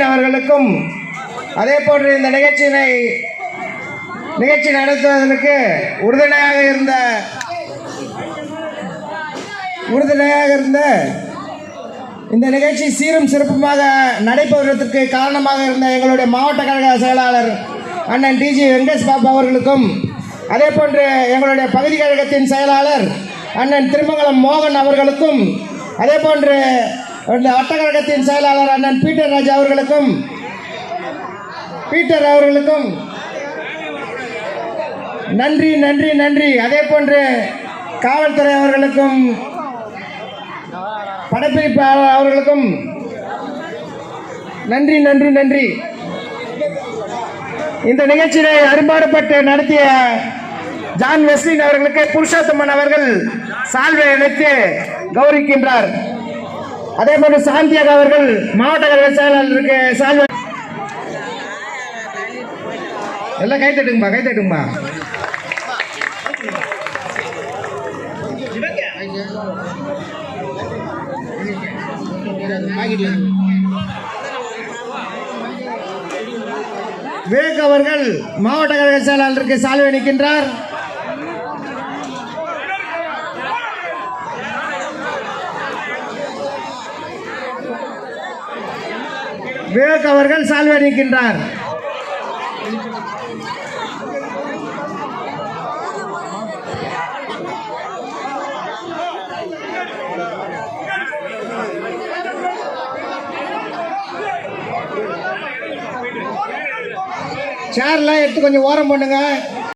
வெஸ்லின் அவர்களுக்கும் அதே போன்று இந்த நிகழ்ச்சி நடத்துவதற்கு உறுதுணையாக இருந்த இந்த நிகழ்ச்சி சீரும் சிறப்புமாக நடைபெறுவதற்கு காரணமாக இருந்த எங்களுடைய மாவட்ட கழக செயலாளர் அண்ணன் டிஜி வெங்கடேஷ் பாபு அவர்களுக்கும் அதே போன்று எங்களுடைய பகுதி கழகத்தின் செயலாளர் அண்ணன் திருமங்கலம் மோகன் அவர்களுக்கும் அதே போன்று அட்டக்கழகத்தின் செயலாளர் அண்ணன் பீட்டர் ராஜ் அவர்களுக்கும் நன்றி நன்றி நன்றி. அதே போன்று காவல்துறை அவர்களுக்கும் படப்பிடிப்பாளர் அவர்களுக்கும் நன்றி நன்றி நன்றி. இந்த நிகழ்ச்சியை அரும்பாடுபட்டு நடத்திய ஜான் வெஸ்லின் அவர்களுக்கு புருஷோத்தமன் அவர்கள் சால்வை அளித்து கௌரவிக்கின்றார். அதே போன்று சாந்தியாக அவர்கள் மாவட்ட கழக செயலாளருக்கு சால்வை எல்லாம் கை தட்டுங்கப்பா. விவேக் அவர்கள் மாவட்ட கழக செயலாளருக்கு சால்வை அளிக்கின்றார். விவேக் அவர்கள் சால்வை அளிக்கின்றார். சேர்லாம் எடுத்து கொஞ்சம் ஓரம் பண்ணுங்க.